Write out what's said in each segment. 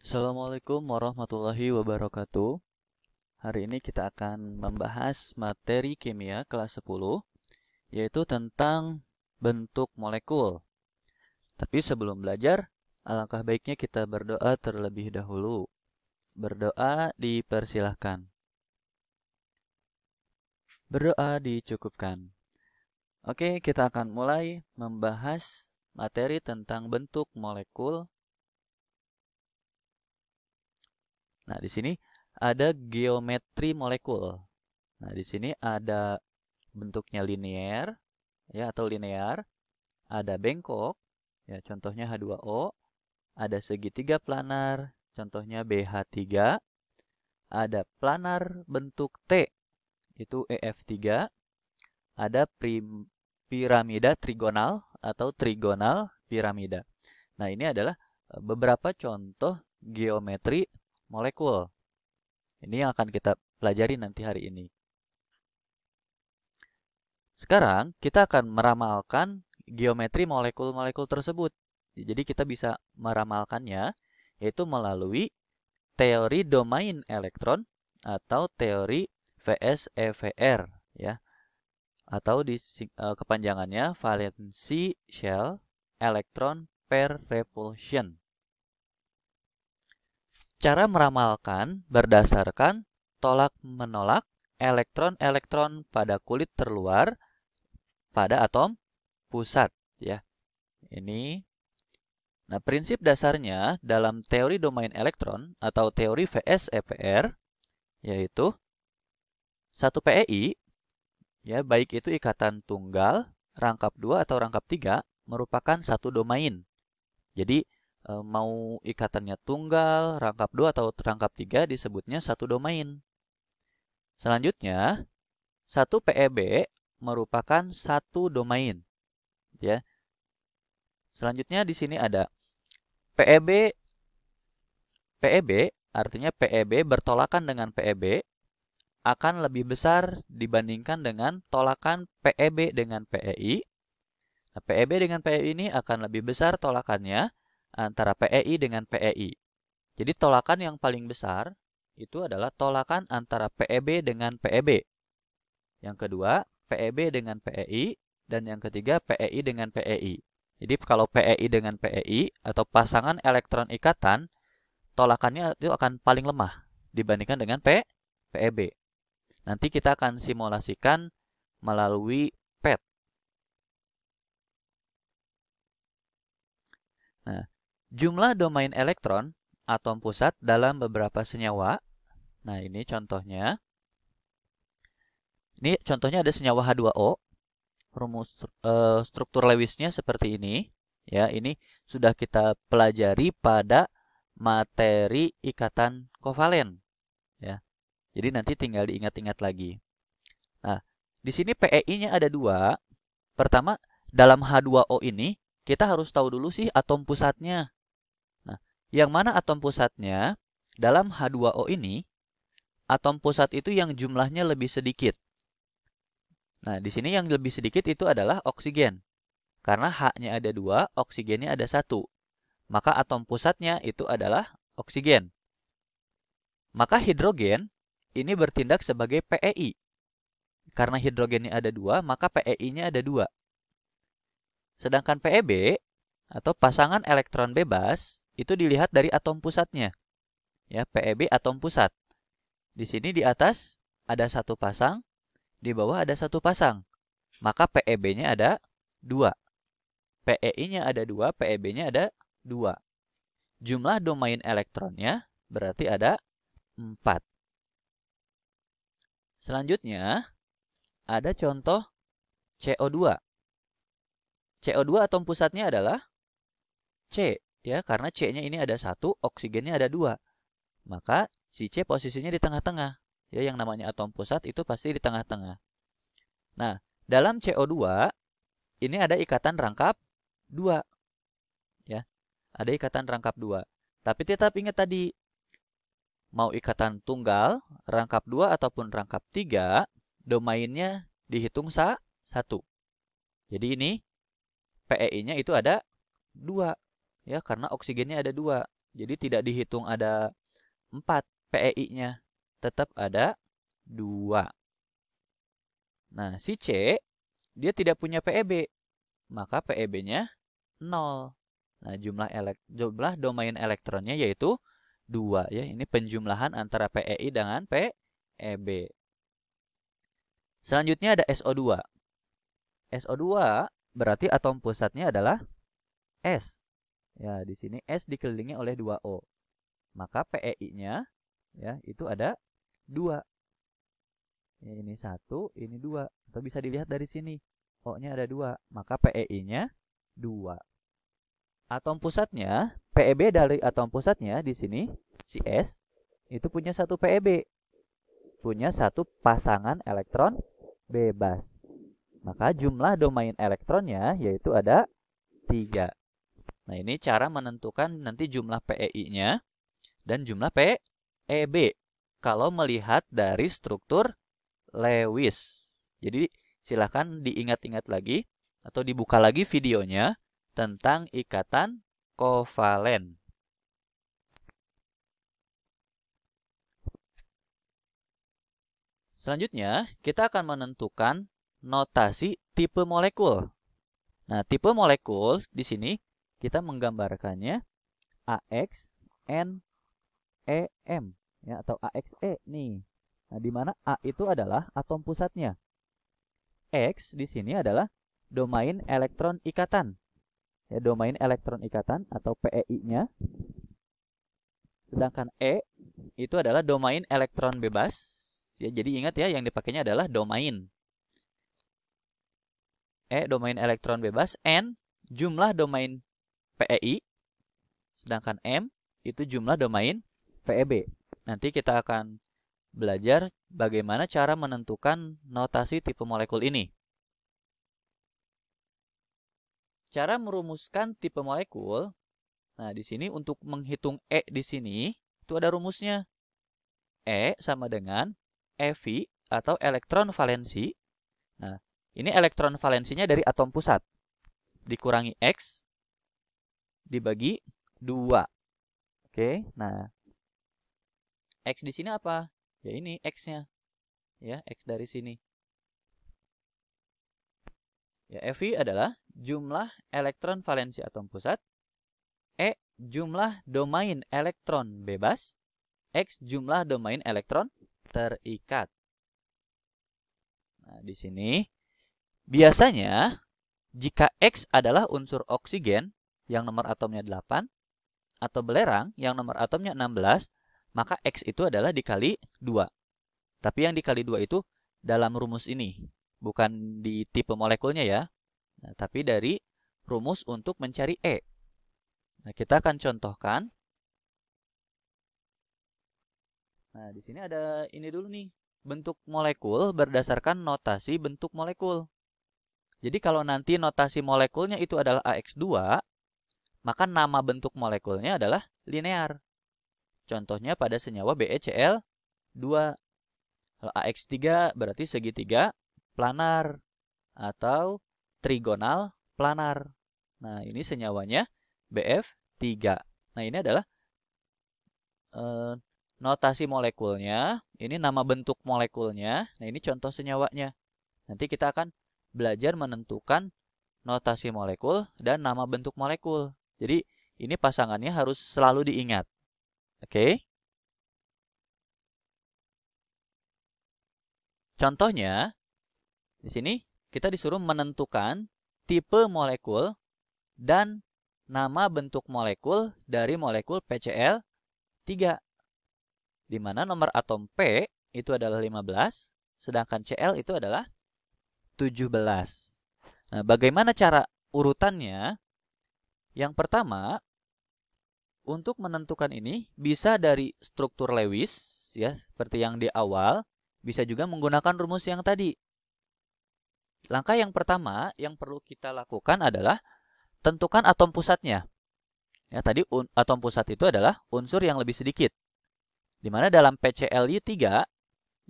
Assalamualaikum warahmatullahi wabarakatuh. Hari ini kita akan membahas materi kimia kelas 10, yaitu tentang bentuk molekul. Tapi sebelum belajar, alangkah baiknya kita berdoa terlebih dahulu. Berdoa dipersilahkan. Berdoa dicukupkan. Oke, kita akan mulai membahas materi tentang bentuk molekul. Nah, di sini ada geometri molekul. Nah, di sini ada bentuknya linear, ya, atau linear. Ada bengkok, ya, contohnya H2O. Ada segitiga planar, contohnya BH3. Ada planar bentuk T, itu EF3. Ada piramida trigonal atau trigonal piramida. Nah, ini adalah beberapa contoh geometri molekul. Ini yang akan kita pelajari nanti hari ini. Sekarang kita akan meramalkan geometri molekul-molekul tersebut. Jadi kita bisa meramalkannya yaitu melalui teori domain elektron atau teori VS-EVR, ya. Atau kepanjangannya valency shell electron pair repulsion. Cara meramalkan berdasarkan tolak-menolak elektron-elektron pada kulit terluar pada atom pusat, ya. Ini. Nah, prinsip dasarnya dalam teori domain elektron atau teori VS-EVR yaitu satu PEI, ya, baik itu ikatan tunggal, rangkap 2 atau rangkap 3 merupakan satu domain. Jadi mau ikatannya tunggal, rangkap 2 atau rangkap 3 disebutnya satu domain. Selanjutnya, satu PEB merupakan satu domain, ya. Selanjutnya di sini ada PEB. PEB artinya PEB bertolakan dengan PEB akan lebih besar dibandingkan dengan tolakan PEB dengan PEI. Nah, PEB dengan PEI ini akan lebih besar tolakannya antara PEI dengan PEI. Jadi tolakan yang paling besar itu adalah tolakan antara PEB dengan PEB. Yang kedua, PEB dengan PEI. Dan yang ketiga, PEI dengan PEI. Jadi kalau PEI dengan PEI atau pasangan elektron ikatan, tolakannya itu akan paling lemah dibandingkan dengan PEB. Nanti kita akan simulasikan melalui PET. Nah, jumlah domain elektron atom pusat dalam beberapa senyawa. Nah, ini contohnya. Ini contohnya ada senyawa H2O. Rumus struktur Lewisnya seperti ini. Ya, ini sudah kita pelajari pada materi ikatan kovalen. Ya, jadi nanti tinggal diingat-ingat lagi. Nah, di sini PEI-nya ada dua. Pertama, dalam H2O ini kita harus tahu dulu sih atom pusatnya. Nah, yang mana atom pusatnya? Dalam H2O ini, atom pusat itu yang jumlahnya lebih sedikit. Nah, di sini yang lebih sedikit itu adalah oksigen. Karena H-nya ada 2, oksigennya ada 1. Maka atom pusatnya itu adalah oksigen. Maka hidrogen ini bertindak sebagai PEI. Karena hidrogennya ada 2, maka PEI-nya ada 2. Sedangkan PEB atau pasangan elektron bebas itu dilihat dari atom pusatnya. Ya, PEB atom pusat. Di sini di atas ada satu pasang, di bawah ada satu pasang. Maka PEB-nya ada 2. PEI-nya ada 2, PEB-nya ada 2. Jumlah domain elektronnya berarti ada 4. Selanjutnya, ada contoh CO2. CO2 atom pusatnya adalah C, ya, karena C-nya ini ada 1, oksigennya ada 2. Maka si C posisinya di tengah-tengah. Ya, yang namanya atom pusat itu pasti di tengah-tengah. Nah, dalam CO2 ini ada ikatan rangkap 2. Ya. Ada ikatan rangkap 2. Tapi tetap ingat tadi, mau ikatan tunggal, rangkap 2 ataupun rangkap 3, domainnya dihitung 1. Jadi ini PEI-nya itu ada 2. Ya, karena oksigennya ada 2. Jadi tidak dihitung ada 4 PEI-nya. Tetap ada 2. Nah, si C, dia tidak punya PEB. Maka PEB-nya 0. Nah, jumlah domain elektronnya yaitu 2. Ya. Ini penjumlahan antara PEI dengan PEB. Selanjutnya ada SO2. SO2 berarti atom pusatnya adalah S. Ya, di sini S dikelilingi oleh 2O. Maka PEI-nya ya, itu ada 2. Ya, ini 1, ini 2. Atau bisa dilihat dari sini. O-nya ada 2. Maka PEI-nya 2. Atom pusatnya, PEB dari atom pusatnya di sini, si S, itu punya 1 PEB. Punya 1 pasangan elektron bebas. Maka jumlah domain elektronnya yaitu ada 3. Nah, ini cara menentukan nanti jumlah PEI-nya dan jumlah PEB kalau melihat dari struktur Lewis. Jadi, silakan diingat-ingat lagi atau dibuka lagi videonya tentang ikatan kovalen. Selanjutnya, kita akan menentukan notasi tipe molekul. Nah, tipe molekul di sini kita menggambarkannya AX, N, E, M ya, atau AXE nih. Nah, di mana A itu adalah atom pusatnya. X di sini adalah domain elektron ikatan. Ya, domain elektron ikatan atau PEI-nya. Sedangkan E itu adalah domain elektron bebas. Ya, jadi ingat ya, yang dipakainya adalah domain. E domain elektron bebas, N jumlah domain PEI, sedangkan M itu jumlah domain PEB. Nanti kita akan belajar bagaimana cara menentukan notasi tipe molekul ini. Cara merumuskan tipe molekul, nah di sini untuk menghitung E di sini, itu ada rumusnya. E sama dengan EV atau elektron valensi. Nah, ini elektron valensinya dari atom pusat. Dikurangi X dibagi 2. Oke, nah X di sini apa? Ya ini X-nya. Ya, X dari sini. Ya, EV adalah jumlah elektron valensi atom pusat. E jumlah domain elektron bebas. X jumlah domain elektron terikat. Nah, di sini biasanya jika X adalah unsur oksigen yang nomor atomnya 8 atau belerang yang nomor atomnya 16, maka X itu adalah dikali 2. Tapi yang dikali 2 itu dalam rumus ini, bukan di tipe molekulnya ya. Nah, tapi dari rumus untuk mencari E. Nah, kita akan contohkan. Nah, di sini ada ini dulu nih, bentuk molekul berdasarkan notasi bentuk molekul. Jadi kalau nanti notasi molekulnya itu adalah AX2, maka nama bentuk molekulnya adalah linear. Contohnya pada senyawa BeCl2. Kalau AX3 berarti segitiga planar atau trigonal planar. Nah, ini senyawanya BF3. Nah, ini adalah notasi molekulnya. Ini nama bentuk molekulnya. Nah, ini contoh senyawanya. Nanti kita akan belajar menentukan notasi molekul dan nama bentuk molekul. Jadi, ini pasangannya harus selalu diingat. Oke? Contohnya, di sini kita disuruh menentukan tipe molekul dan nama bentuk molekul dari molekul PCl3. Di mana nomor atom P itu adalah 15, sedangkan Cl itu adalah 17. Nah, bagaimana cara urutannya? Yang pertama, untuk menentukan ini bisa dari struktur Lewis, ya, seperti yang di awal, bisa juga menggunakan rumus yang tadi. Langkah yang pertama yang perlu kita lakukan adalah tentukan atom pusatnya. Ya, tadi atom pusat itu adalah unsur yang lebih sedikit. Di mana dalam PCl3,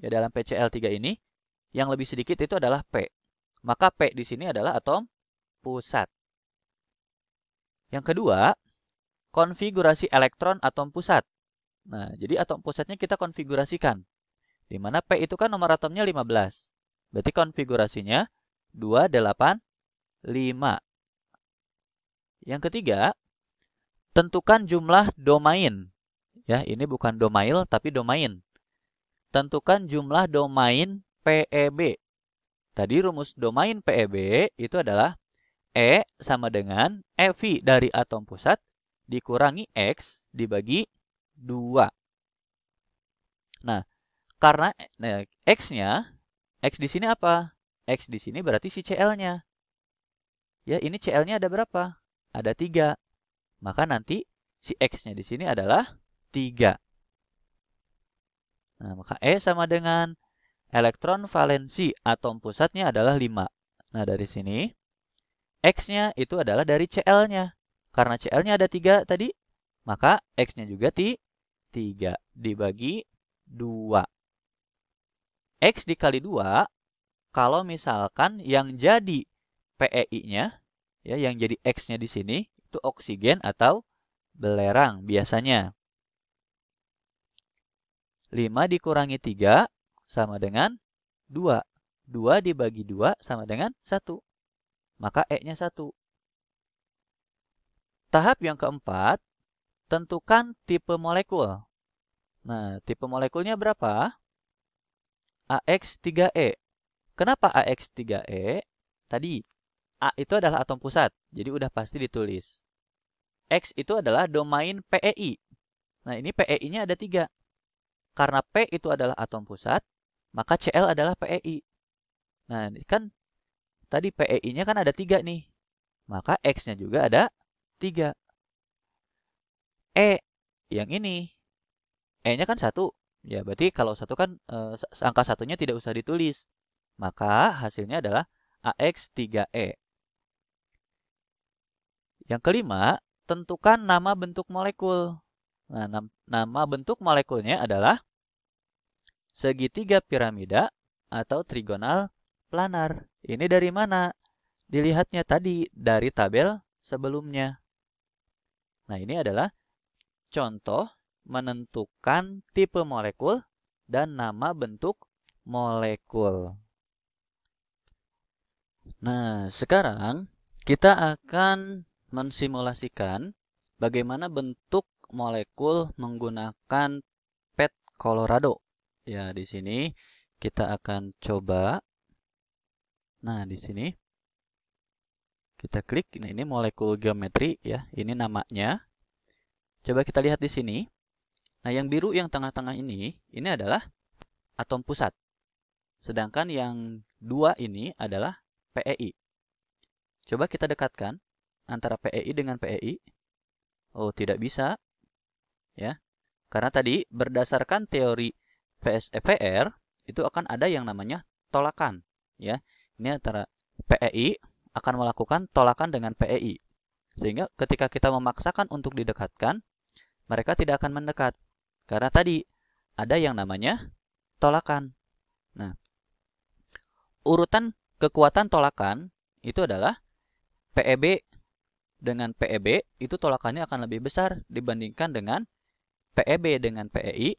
ya dalam PCl3 ini yang lebih sedikit itu adalah P. Maka P di sini adalah atom pusat. Yang kedua, konfigurasi elektron atom pusat. Nah, jadi atom pusatnya kita konfigurasikan. Di mana P itu kan nomor atomnya 15. Berarti konfigurasinya 285. Yang ketiga, tentukan jumlah domain. Ya, ini bukan domail tapi domain. Tentukan jumlah domain PeB. Tadi rumus domain PeB itu adalah E sama dengan EV dari atom pusat dikurangi X dibagi 2. Nah, karena X-nya, X di sini apa? X di sini berarti si Cl-nya. Ya, ini Cl-nya ada berapa? Ada 3. Maka nanti si X-nya di sini adalah 3. Nah, maka E sama dengan elektron valensi atom pusatnya adalah 5. Nah, dari sini X-nya itu adalah dari Cl-nya. Karena Cl-nya ada 3 tadi, maka X-nya juga 3 dibagi 2. X dikali 2, kalau misalkan yang jadi PeI-nya, ya, yang jadi X-nya di sini, itu oksigen atau belerang biasanya. 5 dikurangi 3 sama dengan 2. 2 dibagi 2 sama dengan 1. Maka E-nya 1. Tahap yang keempat, tentukan tipe molekul. Nah, tipe molekulnya berapa? AX3E. Kenapa AX3E? Tadi, A itu adalah atom pusat, jadi udah pasti ditulis. X itu adalah domain PeI. Nah, ini PeI-nya ada 3. Karena P itu adalah atom pusat, maka Cl adalah PeI. Nah, kan tadi PeI-nya kan ada 3 nih. Maka X-nya juga ada 3. E, yang ini. E-nya kan 1. Ya, berarti kalau 1 kan angka 1-nya tidak usah ditulis. Maka hasilnya adalah AX3E. Yang kelima, tentukan nama bentuk molekul. Nah, nama bentuk molekulnya adalah segitiga piramida atau trigonal planar. Ini dari mana? Dilihatnya tadi dari tabel sebelumnya. Nah, ini adalah contoh menentukan tipe molekul dan nama bentuk molekul. Nah, sekarang kita akan mensimulasikan bagaimana bentuk molekul menggunakan PET Colorado. Ya, di sini kita akan coba. Nah, di sini kita klik. Nah, ini molekul geometri ya. Ini namanya. Coba kita lihat di sini. Nah, yang biru yang tengah-tengah ini adalah atom pusat. Sedangkan yang 2 ini adalah PeI. Coba kita dekatkan antara PeI dengan PeI. Oh, tidak bisa. Ya. Karena tadi berdasarkan teori PSEPR itu akan ada yang namanya tolakan, ya. Ini antara PeI akan melakukan tolakan dengan PeI. Sehingga ketika kita memaksakan untuk didekatkan, mereka tidak akan mendekat. Karena tadi ada yang namanya tolakan. Nah, urutan kekuatan tolakan itu adalah PeB dengan PeB itu tolakannya akan lebih besar dibandingkan dengan PeB dengan PeI,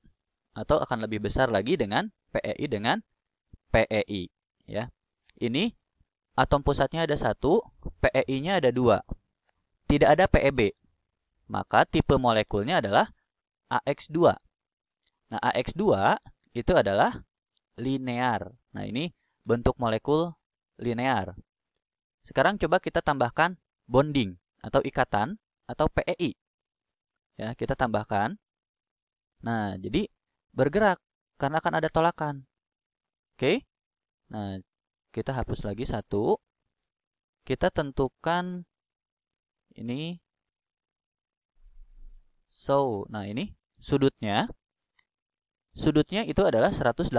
atau akan lebih besar lagi dengan PeI dengan PeI. Ya. Ini atom pusatnya ada 1, PeI-nya ada 2. Tidak ada PeB. Maka tipe molekulnya adalah AX2. Nah, AX2 itu adalah linear. Nah, ini bentuk molekul linear. Sekarang coba kita tambahkan bonding atau ikatan atau PeI. Ya, kita tambahkan. Nah, jadi bergerak karena akan ada tolakan. Oke. Nah, kita hapus lagi 1. Kita tentukan ini. Nah ini sudutnya. Sudutnya itu adalah 180.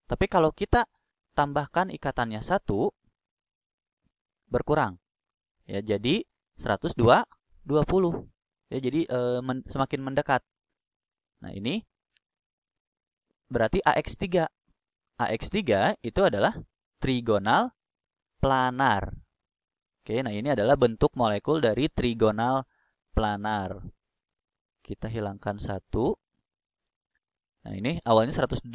Tapi kalau kita tambahkan ikatannya 1, berkurang. Ya, jadi 120. Ya, jadi semakin mendekat. Nah, ini berarti AX3. AX3 itu adalah trigonal planar. Oke, nah ini adalah bentuk molekul dari trigonal planar. Kita hilangkan 1. Nah, ini awalnya 180.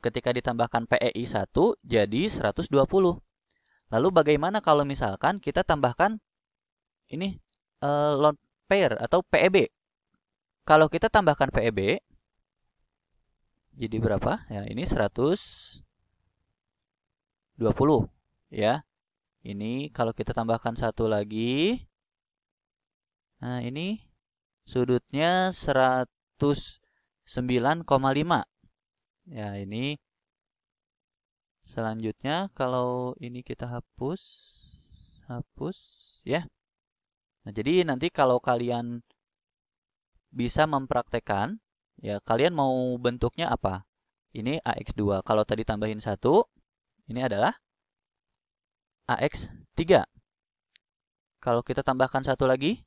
Ketika ditambahkan PEI 1 jadi 120. Lalu bagaimana kalau misalkan kita tambahkan ini lone pair atau PEB? Kalau kita tambahkan PEB jadi berapa? Ya, ini 120 ya. Ini kalau kita tambahkan 1 lagi. Nah, ini sudutnya 109,5. Ya, ini selanjutnya kalau ini kita hapus ya. Nah, jadi nanti kalau kalian bisa mempraktekkan, ya kalian mau bentuknya apa? Ini AX2. Kalau tadi tambahin 1, ini adalah AX3. Kalau kita tambahkan 1 lagi,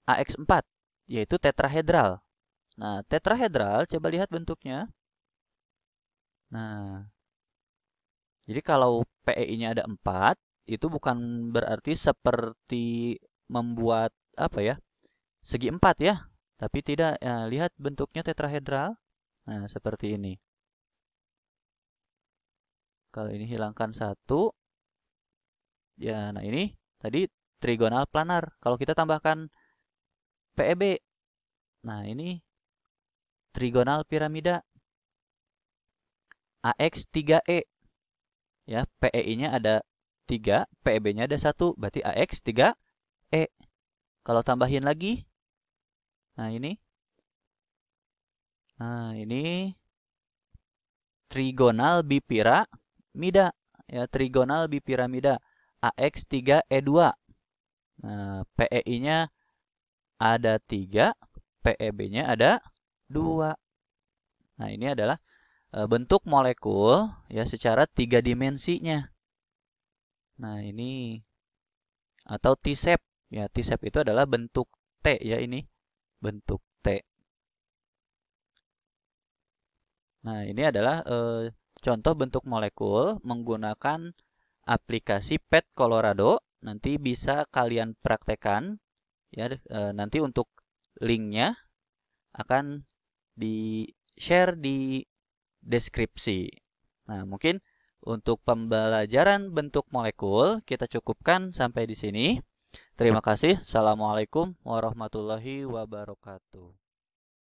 AX4, yaitu tetrahedral. Nah, tetrahedral, coba lihat bentuknya. Nah, jadi kalau PEI-nya ada 4, itu bukan berarti seperti membuat apa ya? Segi 4 ya. Tapi tidak, ya, lihat bentuknya tetrahedral. Nah, seperti ini. Kalau ini hilangkan 1. Ya, nah ini tadi trigonal planar. Kalau kita tambahkan PEB. Nah, ini trigonal piramida. AX3E. Ya, PEI-nya ada 3, PEB-nya ada 1, berarti AX3E. Kalau tambahin lagi, nah ini trigonal bipiramida, ya, trigonal bipiramida AX3E2. Nah, PEI-nya ada 3, PEB-nya ada 2. Nah, ini adalah bentuk molekul ya secara 3 dimensinya. Nah, ini atau T-shape. Ya, T-shape itu adalah bentuk T ya, ini bentuk T. Nah, ini adalah contoh bentuk molekul menggunakan aplikasi PET Colorado. Nanti bisa kalian praktekkan ya, nanti untuk linknya akan di-share di deskripsi. Nah, mungkin untuk pembelajaran bentuk molekul kita cukupkan sampai di sini. Terima kasih. Assalamualaikum warahmatullahi wabarakatuh.